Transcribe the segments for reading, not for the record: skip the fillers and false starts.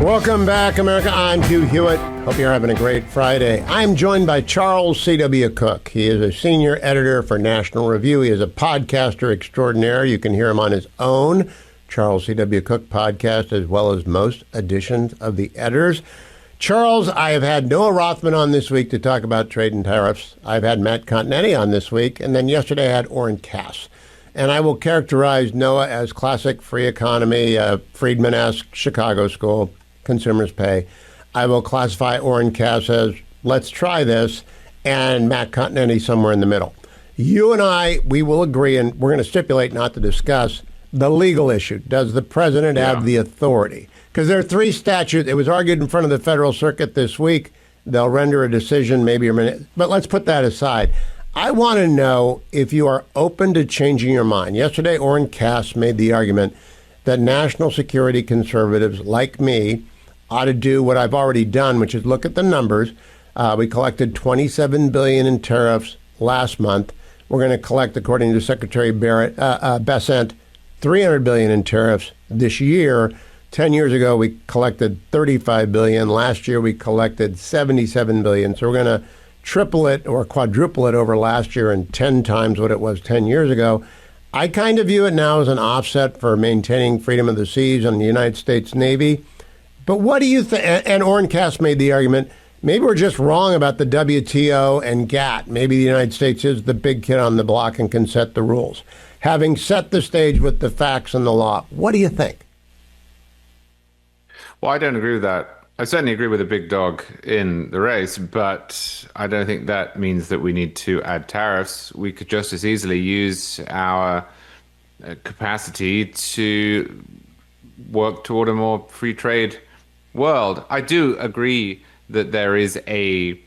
Welcome back, America. I'm Hugh Hewitt. Hope you're having a great Friday. I'm joined by Charles C.W. Cook. He is a senior editor for National Review. He is a podcaster extraordinaire. You can hear him on his own Charles C.W. Cook podcast, as well as most editions of The Editors. Charles, I have had Noah Rothman on this week to talk about trade and tariffs. I've had Matt Continetti on this week, and then yesterday I had Orrin Cass. And I will characterize Noah as classic free economy, Friedman-esque Chicago school, consumers pay. I will classify Orrin Cass as let's try this, and Matt Continetti somewhere in the middle. You and I, we will agree, and we're going to stipulate not to discuss the legal issue. Does the president have the authority? Because there are three statutes. It was argued in front of the Federal Circuit this week. They'll render a decision maybe a minute. But let's put that aside. I want to know if you are open to changing your mind. Yesterday, Orrin Cass made the argument that national security conservatives like me ought to do what I've already done, which is look at the numbers. We collected $27 billion in tariffs last month. We're going to collect, according to Secretary Bessent, $300 billion in tariffs this year. 10 years ago, we collected $35 billion. Last year, we collected $77 billion. So we're going to triple it or quadruple it over last year and 10 times what it was 10 years ago. I kind of view it now as an offset for maintaining freedom of the seas and the United States Navy. But what do you think? And Orrin Cass made the argument, maybe we're just wrong about the WTO and GATT. Maybe the United States is the big kid on the block and can set the rules. Having set the stage with the facts and the law, what do you think? Well, I don't agree with that. I certainly agree with the big dog in the race, but I don't think that means that we need to add tariffs. We could just as easily use our capacity to work toward a more free trade world. I do agree that there is a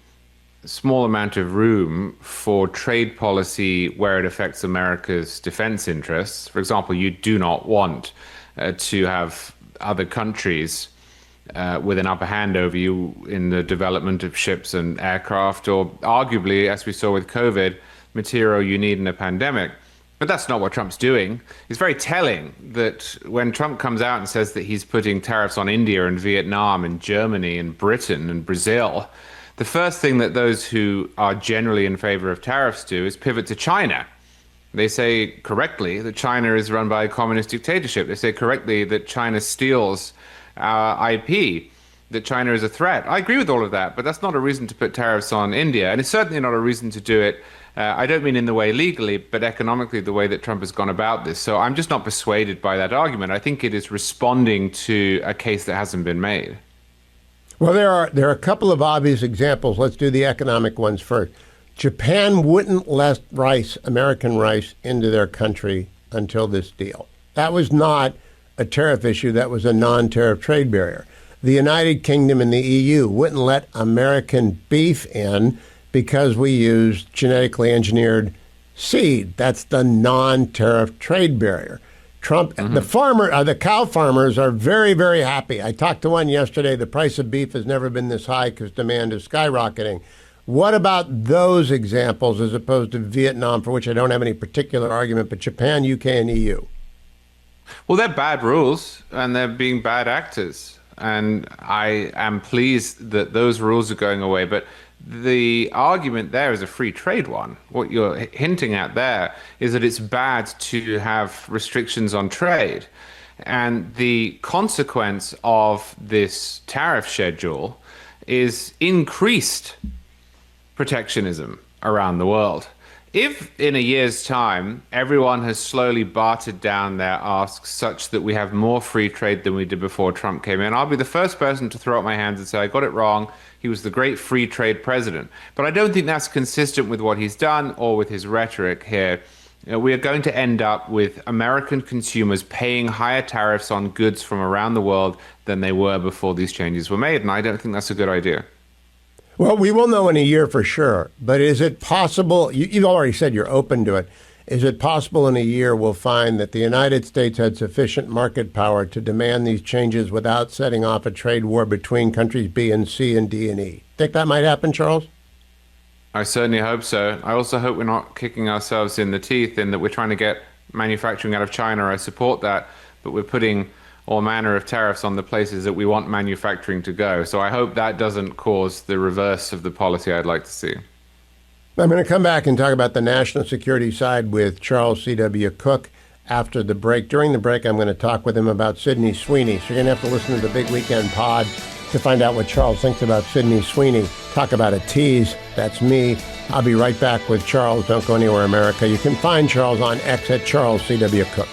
small amount of room for trade policy where it affects America's defense interests. For example, you do not want to have other countries with an upper hand over you in the development of ships and aircraft, or arguably, as we saw with COVID, material you need in a pandemic. But that's not what Trump's doing. It's very telling that when Trump comes out and says that he's putting tariffs on India and Vietnam and Germany and Britain and Brazil, the first thing that those who are generally in favor of tariffs do is pivot to China. They say correctly that China is run by a communist dictatorship. They say correctly that China steals our IP, that China is a threat. I agree with all of that, but that's not a reason to put tariffs on India. And it's certainly not a reason to do it, I don't mean in the way legally, but economically, the way that Trump has gone about this. So I'm just not persuaded by that argument. I think it is responding to a case that hasn't been made. Well, there are a couple of obvious examples. Let's do the economic ones first. Japan wouldn't let American rice into their country until this deal. That was not a tariff issue. That was a non-tariff trade barrier. The United Kingdom and the EU wouldn't let American beef in because we used genetically engineered seed. That's the non-tariff trade barrier. Trump, the cow farmers are very, very happy. I talked to one yesterday. The price of beef has never been this high because demand is skyrocketing. What about those examples as opposed to Vietnam, for which I don't have any particular argument, but Japan, UK, and EU? Well, they're bad rules and they're being bad actors. And I am pleased that those rules are going away. But the argument there is a free trade one. What you're hinting at there is that it's bad to have restrictions on trade. And the consequence of this tariff schedule is increased protectionism around the world. If in a year's time, everyone has slowly bartered down their asks such that we have more free trade than we did before Trump came in, I'll be the first person to throw up my hands and say, I got it wrong. He was the great free trade president. But I don't think that's consistent with what he's done or with his rhetoric here. We are going to end up with American consumers paying higher tariffs on goods from around the world than they were before these changes were made. And I don't think that's a good idea. Well, we will know in a year for sure. But is it possible, you've already said you're open to it, is it possible in a year we'll find that the United States had sufficient market power to demand these changes without setting off a trade war between countries B and C and D and E? Think that might happen, Charles? I certainly hope so. I also hope we're not kicking ourselves in the teeth in that we're trying to get manufacturing out of China. I support that, but we're putting all manner of tariffs on the places that we want manufacturing to go. So I hope that doesn't cause the reverse of the policy I'd like to see. I'm going to come back and talk about the national security side with Charles C.W. Cook after the break. During the break, I'm going to talk with him about Sydney Sweeney. So you're going to have to listen to the Big Weekend Pod to find out what Charles thinks about Sydney Sweeney. Talk about a tease. That's me. I'll be right back with Charles. Don't go anywhere, America. You can find Charles on X at Charles C.W. Cook.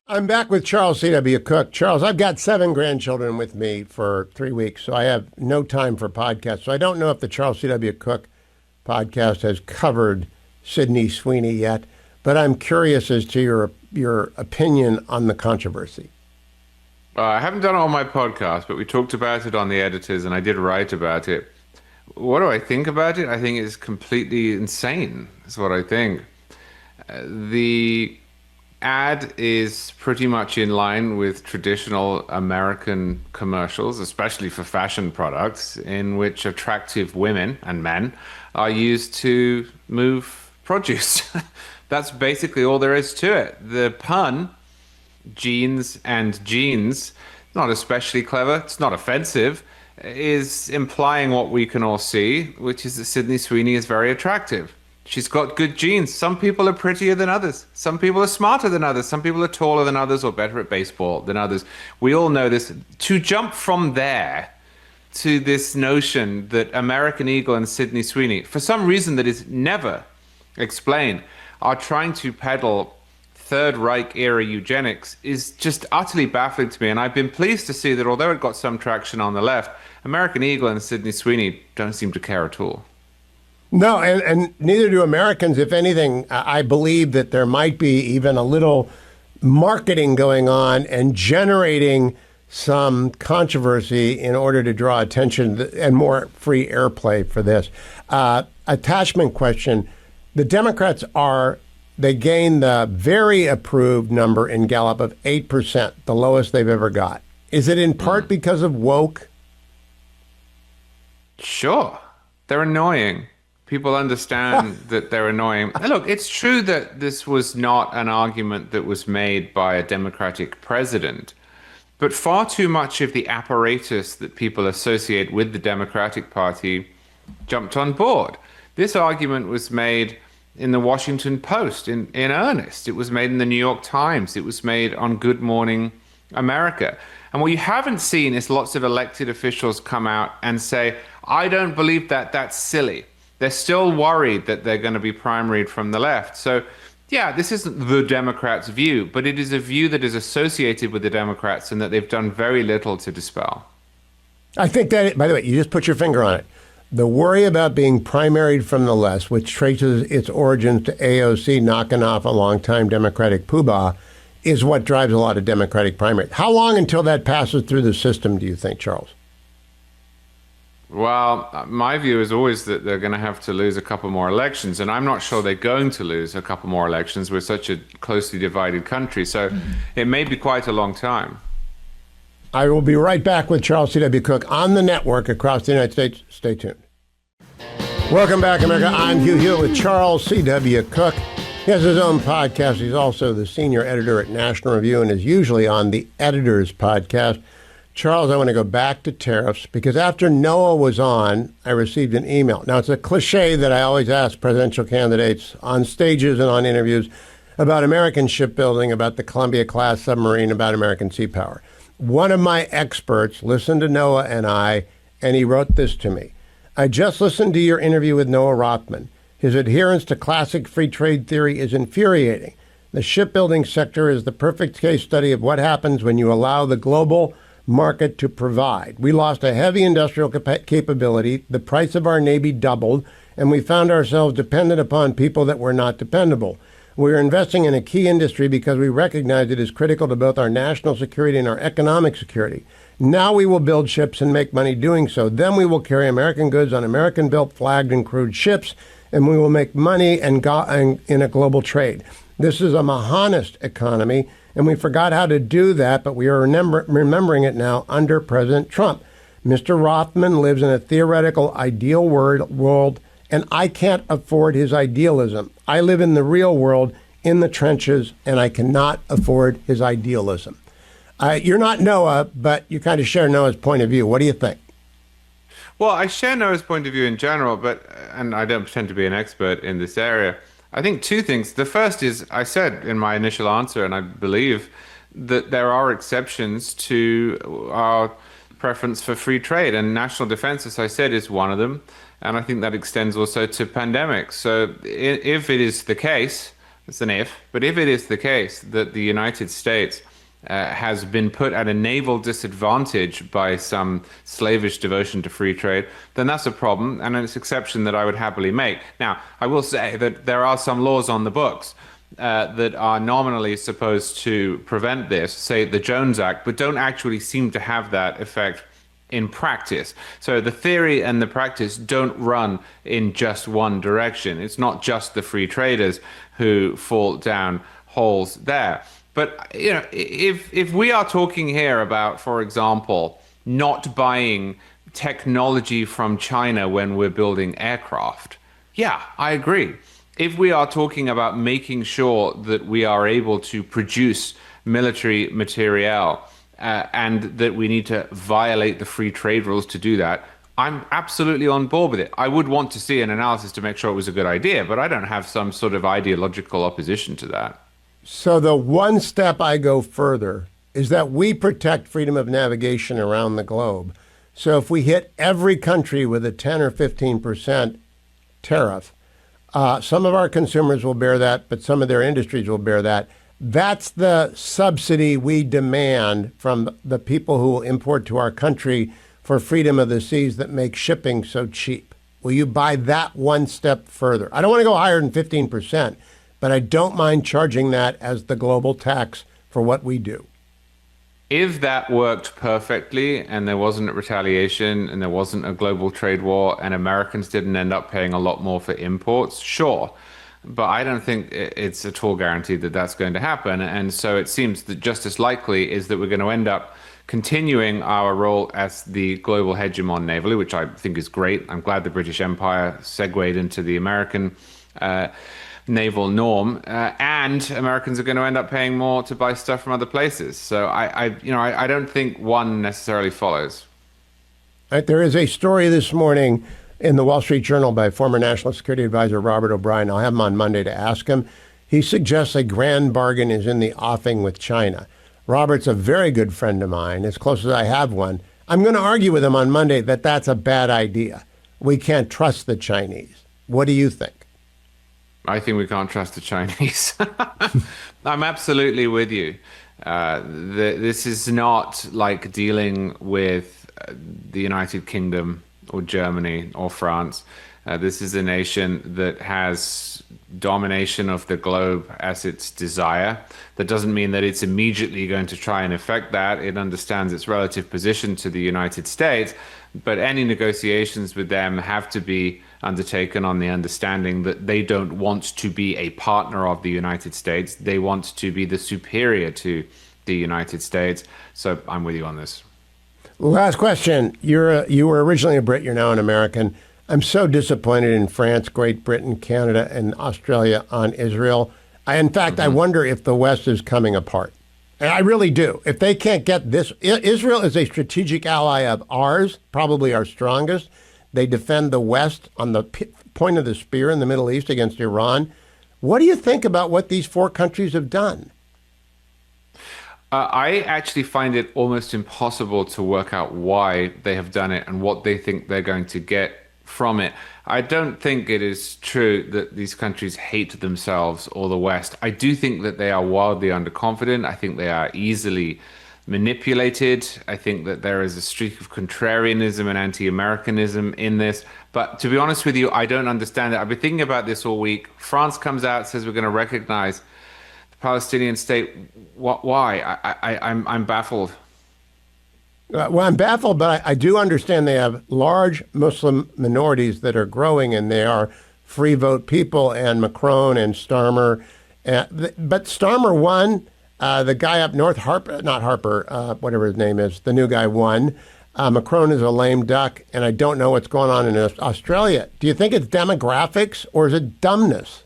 I'm back with Charles C.W. Cook. Charles, I've got 7 grandchildren with me for 3 weeks, so I have no time for podcasts. So I don't know if the Charles C.W. Cook podcast has covered Sydney Sweeney yet, but I'm curious as to your opinion on the controversy. I haven't done it on my podcast, but we talked about it on the editors, and I did write about it. What do I think about it? I think it's completely insane, is what I think. The ad is pretty much in line with traditional American commercials, especially for fashion products, in which attractive women and men are used to move produce. That's basically all there is to it. The pun, jeans and jeans, not especially clever, it's not offensive, is implying what we can all see, which is that Sydney Sweeney is very attractive. She's got good genes. Some people are prettier than others. Some people are smarter than others. Some people are taller than others or better at baseball than others. We all know this. To jump from there to this notion that American Eagle and Sydney Sweeney, for some reason that is never explained, are trying to peddle Third Reich era eugenics is just utterly baffling to me. And I've been pleased to see that although it got some traction on the left, American Eagle and Sydney Sweeney don't seem to care at all. No, and neither do Americans. If anything, I believe that there might be even a little marketing going on and generating some controversy in order to draw attention and more free airplay for this. Attachment question. The Democrats they gained the very approved number in Gallup of 8%, the lowest they've ever got. Is it in part because of woke? Sure. They're annoying. People understand that they're annoying. And look, it's true that this was not an argument that was made by a Democratic president, but far too much of the apparatus that people associate with the Democratic Party jumped on board. This argument was made in the Washington Post in earnest. It was made in the New York Times. It was made on Good Morning America. And what you haven't seen is lots of elected officials come out and say, I don't believe that, that's silly. They're still worried that they're going to be primaried from the left. So, yeah, this isn't the Democrats' view, but it is a view that is associated with the Democrats and that they've done very little to dispel. I think that, by the way, you just put your finger on it. The worry about being primaried from the left, which traces its origins to AOC knocking off a longtime Democratic poobah, is what drives a lot of Democratic primaries. How long until that passes through the system, do you think, Charles? Well, my view is always that they're going to have to lose a couple more elections, and I'm not sure they're going to lose a couple more elections. We're such a closely divided country, so it may be quite a long time. I will be right back with Charles C.W. Cook on the network across the United States. Stay tuned. Welcome back, America. I'm Hugh Hewitt with Charles C.W. Cook. He has his own podcast. He's also the senior editor at National Review and is usually on the Editors Podcast. Charles, I want to go back to tariffs because after Noah was on, I received an email. Now, it's a cliche that I always ask presidential candidates on stages and on interviews about American shipbuilding, about the Columbia-class submarine, about American sea power. One of my experts listened to Noah and he wrote this to me. I just listened to your interview with Noah Rothman. His adherence to classic free trade theory is infuriating. The shipbuilding sector is the perfect case study of what happens when you allow the global market to provide. We lost a heavy industrial capability, the price of our Navy doubled, and we found ourselves dependent upon people that were not dependable. We are investing in a key industry because we recognize it is critical to both our national security and our economic security. Now we will build ships and make money doing so. Then we will carry American goods on American-built, flagged, and crewed ships, and we will make money in a global trade. This is a Mahanist economy, and we forgot how to do that, but we are remembering it now under President Trump. Mr. Rothman lives in a theoretical ideal world, and I can't afford his idealism. I live in the real world, in the trenches, and I cannot afford his idealism. You're not Noah, but you kind of share Noah's point of view. What do you think? Well, I share Noah's point of view in general, and I don't pretend to be an expert in this area. I think two things. The first is I said in my initial answer, and I believe that there are exceptions to our preference for free trade, and national defense, as I said, is one of them. And I think that extends also to pandemics. So if it is the case, it's an if, but if it is the case that the United States has been put at a naval disadvantage by some slavish devotion to free trade, then that's a problem, and it's an exception that I would happily make. Now, I will say that there are some laws on the books that are nominally supposed to prevent this, say the Jones Act, but don't actually seem to have that effect in practice. So the theory and the practice don't run in just one direction. It's not just the free traders who fall down holes there. But if we are talking here about, for example, not buying technology from China when we're building aircraft, yeah, I agree. If we are talking about making sure that we are able to produce military materiel and that we need to violate the free trade rules to do that, I'm absolutely on board with it. I would want to see an analysis to make sure it was a good idea, but I don't have some sort of ideological opposition to that. So the one step I go further is that we protect freedom of navigation around the globe. So if we hit every country with a 10 or 15% tariff, some of our consumers will bear that, but some of their industries will bear that. That's the subsidy we demand from the people who will import to our country for freedom of the seas that make shipping so cheap. Will you buy that one step further? I don't want to go higher than 15%. But I don't mind charging that as the global tax for what we do. If that worked perfectly and there wasn't a retaliation and there wasn't a global trade war and Americans didn't end up paying a lot more for imports, sure. But I don't think it's at all guaranteed that that's going to happen. And so it seems that just as likely is that we're going to end up continuing our role as the global hegemon navally, which I think is great. I'm glad the British Empire segued into the American naval norm, and Americans are going to end up paying more to buy stuff from other places. So I don't think one necessarily follows. Right, there is a story this morning in the Wall Street Journal by former National Security Advisor Robert O'Brien. I'll have him on Monday to ask him. He suggests a grand bargain is in the offing with China. Robert's a very good friend of mine, as close as I have one. I'm going to argue with him on Monday that that's a bad idea. We can't trust the Chinese. What do you think? I think we can't trust the Chinese. I'm absolutely with you. This is not like dealing with the United Kingdom or Germany or France. This is a nation that has domination of the globe as its desire. That doesn't mean that it's immediately going to try and affect that. It understands its relative position to the United States, but any negotiations with them have to be undertaken on the understanding that they don't want to be a partner of the United States. They want to be the superior to the United States. So I'm with you on this. Last question. You were originally a Brit. You're now an American. I'm so disappointed in France, Great Britain, Canada, and Australia on Israel. In fact, I wonder if the West is coming apart. And I really do. If they can't get this, Israel is a strategic ally of ours, probably our strongest. They defend the West on the point of the spear in the Middle East against Iran. What do you think about what these four countries have done? I actually find it almost impossible to work out why they have done it and what they think they're going to get from it. I don't think it is true that these countries hate themselves or the West. I do think that they are wildly underconfident. I think they are easily manipulated. I think that there is a streak of contrarianism and anti-Americanism in this. But to be honest with you, I don't understand it. I've been thinking about this all week. France comes out, says we're going to recognize the Palestinian state. Why? I'm baffled. Well, I'm baffled, but I do understand they have large Muslim minorities that are growing, and they are free vote people, and Macron and Starmer. But Starmer won. The guy up north, whatever his name is, the new guy won. Macron is a lame duck, and I don't know what's going on in Australia. Do you think it's demographics or is it dumbness?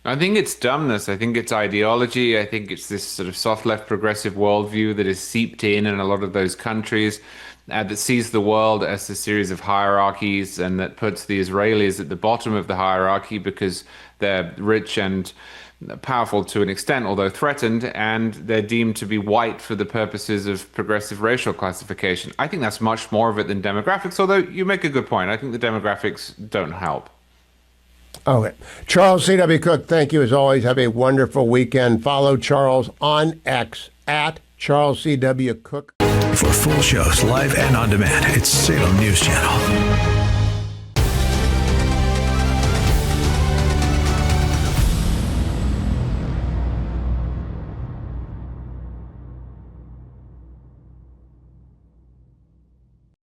I think it's dumbness. I think it's ideology. I think it's this sort of soft left progressive worldview that is seeped in a lot of those countries, that sees the world as a series of hierarchies and that puts the Israelis at the bottom of the hierarchy because they're rich and powerful to an extent, although threatened, and they're deemed to be white for the purposes of progressive racial classification. I think that's much more of it than demographics, although you make a good point. I think the demographics don't help. Okay. Charles C.W. Cook, thank you as always. Have a wonderful weekend. Follow Charles on X at Charles C.W. Cook. For full shows, live and on demand, it's Salem News Channel.